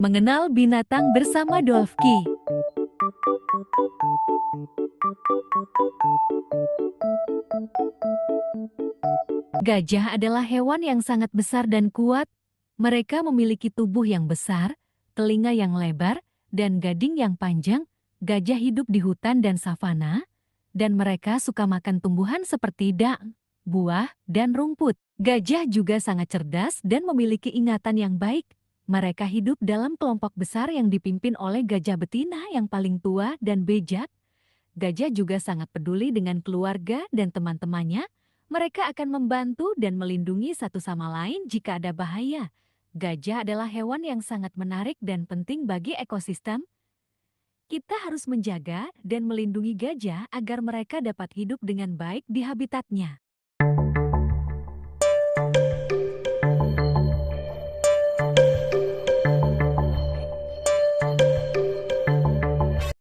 Mengenal binatang bersama Dolfki. Gajah adalah hewan yang sangat besar dan kuat. Mereka memiliki tubuh yang besar, telinga yang lebar, dan gading yang panjang. Gajah hidup di hutan dan savana, dan mereka suka makan tumbuhan seperti daun, buah, dan rumput. Gajah juga sangat cerdas dan memiliki ingatan yang baik. Mereka hidup dalam kelompok besar yang dipimpin oleh gajah betina yang paling tua dan bijak. Gajah juga sangat peduli dengan keluarga dan teman-temannya. Mereka akan membantu dan melindungi satu sama lain jika ada bahaya. Gajah adalah hewan yang sangat menarik dan penting bagi ekosistem. Kita harus menjaga dan melindungi gajah agar mereka dapat hidup dengan baik di habitatnya.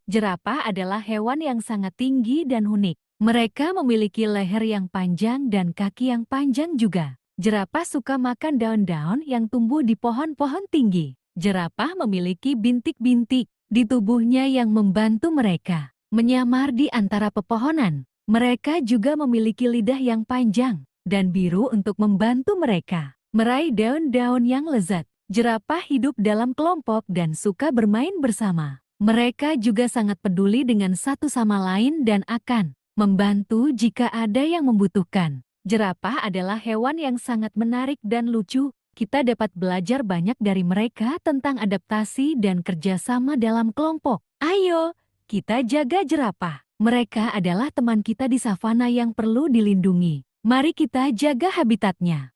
Jerapah adalah hewan yang sangat tinggi dan unik. Mereka memiliki leher yang panjang dan kaki yang panjang juga. Jerapah suka makan daun-daun yang tumbuh di pohon-pohon tinggi. Jerapah memiliki bintik-bintik di tubuhnya yang membantu mereka menyamar di antara pepohonan. Mereka juga memiliki lidah yang panjang dan biru untuk membantu mereka meraih daun-daun yang lezat. Jerapah hidup dalam kelompok dan suka bermain bersama. Mereka juga sangat peduli dengan satu sama lain dan akan membantu jika ada yang membutuhkan. Jerapah adalah hewan yang sangat menarik dan lucu. Kita dapat belajar banyak dari mereka tentang adaptasi dan kerjasama dalam kelompok. Ayo, kita jaga jerapah. Mereka adalah teman kita di savana yang perlu dilindungi. Mari kita jaga habitatnya.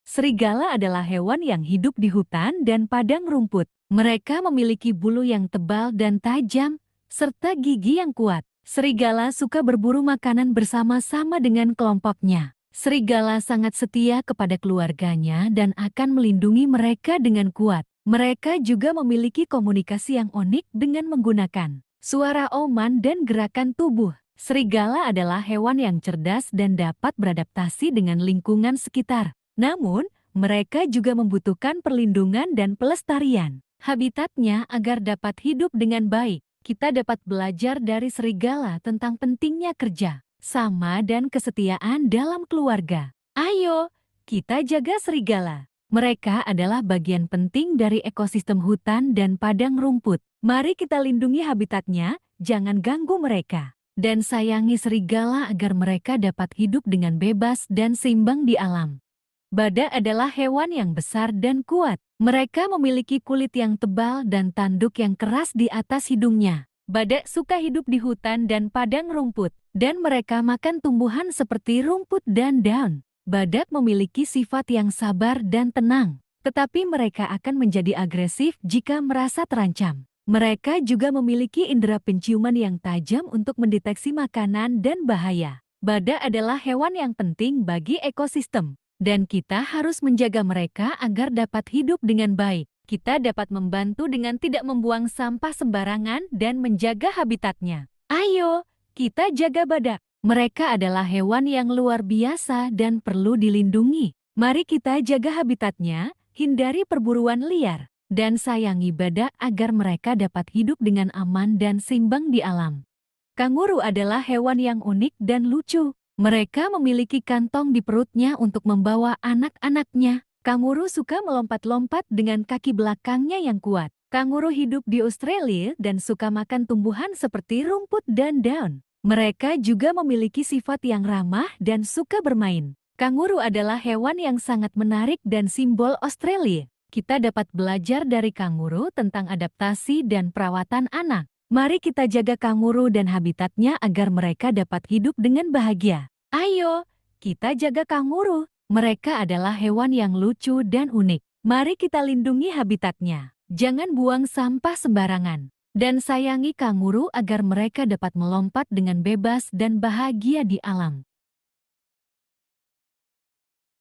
Serigala adalah hewan yang hidup di hutan dan padang rumput. Mereka memiliki bulu yang tebal dan tajam, serta gigi yang kuat. Serigala suka berburu makanan bersama-sama dengan kelompoknya. Serigala sangat setia kepada keluarganya dan akan melindungi mereka dengan kuat. Mereka juga memiliki komunikasi yang unik dengan menggunakan suara oman dan gerakan tubuh. Serigala adalah hewan yang cerdas dan dapat beradaptasi dengan lingkungan sekitar. Namun, mereka juga membutuhkan perlindungan dan pelestarian habitatnya agar dapat hidup dengan baik. Kita dapat belajar dari serigala tentang pentingnya kerja sama dan kesetiaan dalam keluarga. Ayo, kita jaga serigala. Mereka adalah bagian penting dari ekosistem hutan dan padang rumput. Mari kita lindungi habitatnya, jangan ganggu mereka. Dan sayangi serigala agar mereka dapat hidup dengan bebas dan seimbang di alam. Badak adalah hewan yang besar dan kuat. Mereka memiliki kulit yang tebal dan tanduk yang keras di atas hidungnya. Badak suka hidup di hutan dan padang rumput, dan mereka makan tumbuhan seperti rumput dan daun. Badak memiliki sifat yang sabar dan tenang, tetapi mereka akan menjadi agresif jika merasa terancam. Mereka juga memiliki indera penciuman yang tajam untuk mendeteksi makanan dan bahaya. Badak adalah hewan yang penting bagi ekosistem. Dan kita harus menjaga mereka agar dapat hidup dengan baik. Kita dapat membantu dengan tidak membuang sampah sembarangan dan menjaga habitatnya. Ayo, kita jaga badak. Mereka adalah hewan yang luar biasa dan perlu dilindungi. Mari kita jaga habitatnya, hindari perburuan liar, dan sayangi badak agar mereka dapat hidup dengan aman dan seimbang di alam. Kanguru adalah hewan yang unik dan lucu. Mereka memiliki kantong di perutnya untuk membawa anak-anaknya. Kanguru suka melompat-lompat dengan kaki belakangnya yang kuat. Kanguru hidup di Australia dan suka makan tumbuhan seperti rumput dan daun. Mereka juga memiliki sifat yang ramah dan suka bermain. Kanguru adalah hewan yang sangat menarik dan simbol Australia. Kita dapat belajar dari kanguru tentang adaptasi dan perawatan anak. Mari kita jaga kanguru dan habitatnya agar mereka dapat hidup dengan bahagia. Ayo, kita jaga kanguru. Mereka adalah hewan yang lucu dan unik. Mari kita lindungi habitatnya. Jangan buang sampah sembarangan. Dan sayangi kanguru agar mereka dapat melompat dengan bebas dan bahagia di alam.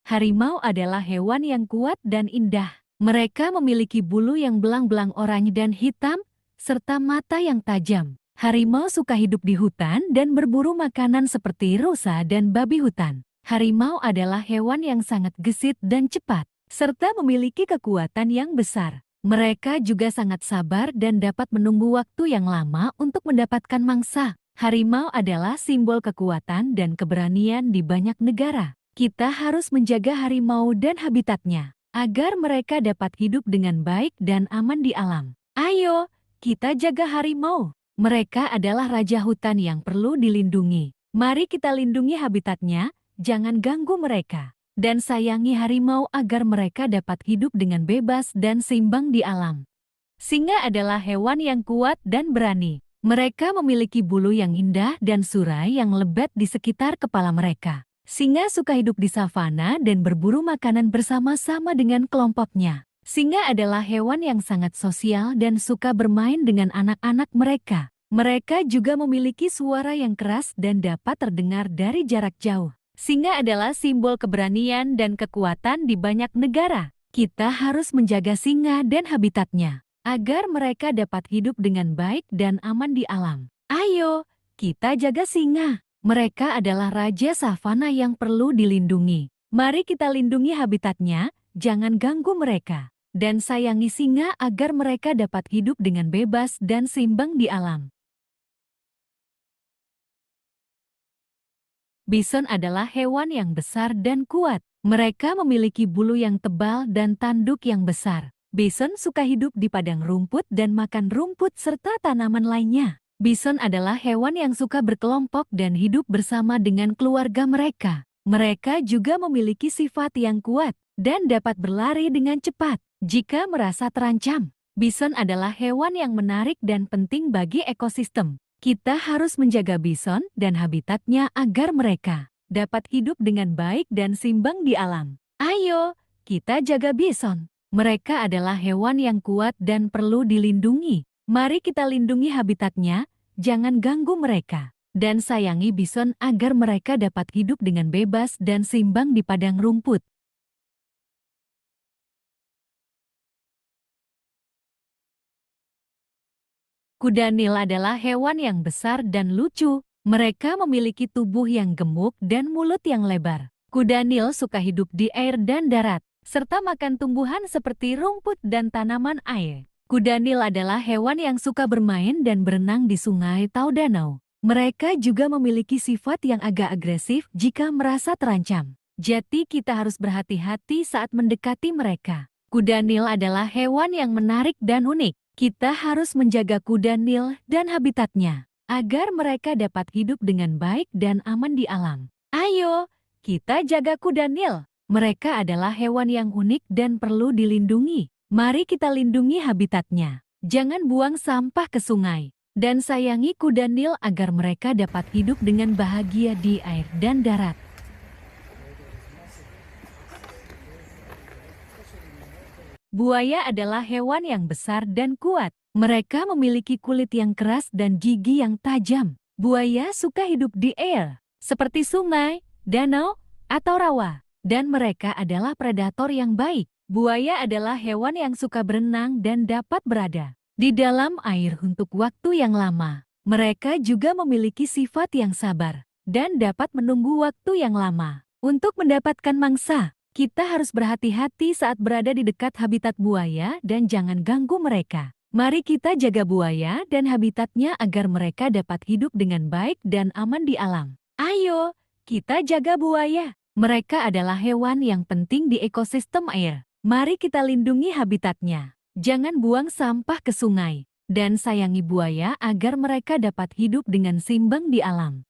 Harimau adalah hewan yang kuat dan indah. Mereka memiliki bulu yang belang-belang oranye dan hitam, serta mata yang tajam. Harimau suka hidup di hutan dan berburu makanan seperti rusa dan babi hutan. Harimau adalah hewan yang sangat gesit dan cepat, serta memiliki kekuatan yang besar. Mereka juga sangat sabar dan dapat menunggu waktu yang lama untuk mendapatkan mangsa. Harimau adalah simbol kekuatan dan keberanian di banyak negara. Kita harus menjaga harimau dan habitatnya agar mereka dapat hidup dengan baik dan aman di alam. Ayo, kita jaga harimau. Mereka adalah raja hutan yang perlu dilindungi. Mari kita lindungi habitatnya, jangan ganggu mereka. Dan sayangi harimau agar mereka dapat hidup dengan bebas dan seimbang di alam. Singa adalah hewan yang kuat dan berani. Mereka memiliki bulu yang indah dan surai yang lebat di sekitar kepala mereka. Singa suka hidup di savana dan berburu makanan bersama-sama dengan kelompoknya. Singa adalah hewan yang sangat sosial dan suka bermain dengan anak-anak mereka. Mereka juga memiliki suara yang keras dan dapat terdengar dari jarak jauh. Singa adalah simbol keberanian dan kekuatan di banyak negara. Kita harus menjaga singa dan habitatnya agar mereka dapat hidup dengan baik dan aman di alam. Ayo, kita jaga singa. Mereka adalah raja savana yang perlu dilindungi. Mari kita lindungi habitatnya, jangan ganggu mereka. Dan sayangi singa agar mereka dapat hidup dengan bebas dan seimbang di alam. Bison adalah hewan yang besar dan kuat. Mereka memiliki bulu yang tebal dan tanduk yang besar. Bison suka hidup di padang rumput dan makan rumput serta tanaman lainnya. Bison adalah hewan yang suka berkelompok dan hidup bersama dengan keluarga mereka. Mereka juga memiliki sifat yang kuat dan dapat berlari dengan cepat jika merasa terancam. Bison adalah hewan yang menarik dan penting bagi ekosistem. Kita harus menjaga bison dan habitatnya agar mereka dapat hidup dengan baik dan seimbang di alam. Ayo, kita jaga bison. Mereka adalah hewan yang kuat dan perlu dilindungi. Mari kita lindungi habitatnya, jangan ganggu mereka. Dan sayangi bison agar mereka dapat hidup dengan bebas dan seimbang di padang rumput. Kuda Nil adalah hewan yang besar dan lucu. Mereka memiliki tubuh yang gemuk dan mulut yang lebar. Kuda Nil suka hidup di air dan darat, serta makan tumbuhan seperti rumput dan tanaman air. Kuda Nil adalah hewan yang suka bermain dan berenang di sungai atau danau. Mereka juga memiliki sifat yang agak agresif jika merasa terancam. Jadi kita harus berhati-hati saat mendekati mereka. Kuda Nil adalah hewan yang menarik dan unik. Kita harus menjaga kuda Nil dan habitatnya agar mereka dapat hidup dengan baik dan aman di alam. Ayo, kita jaga kuda Nil. Mereka adalah hewan yang unik dan perlu dilindungi. Mari kita lindungi habitatnya. Jangan buang sampah ke sungai. Dan sayangi kuda Nil agar mereka dapat hidup dengan bahagia di air dan darat. Buaya adalah hewan yang besar dan kuat. Mereka memiliki kulit yang keras dan gigi yang tajam. Buaya suka hidup di air, seperti sungai, danau, atau rawa. Dan mereka adalah predator yang baik. Buaya adalah hewan yang suka berenang dan dapat berada di dalam air untuk waktu yang lama. Mereka juga memiliki sifat yang sabar dan dapat menunggu waktu yang lama untuk mendapatkan mangsa. Kita harus berhati-hati saat berada di dekat habitat buaya dan jangan ganggu mereka. Mari kita jaga buaya dan habitatnya agar mereka dapat hidup dengan baik dan aman di alam. Ayo, kita jaga buaya. Mereka adalah hewan yang penting di ekosistem air. Mari kita lindungi habitatnya. Jangan buang sampah ke sungai. Dan sayangi buaya agar mereka dapat hidup dengan seimbang di alam.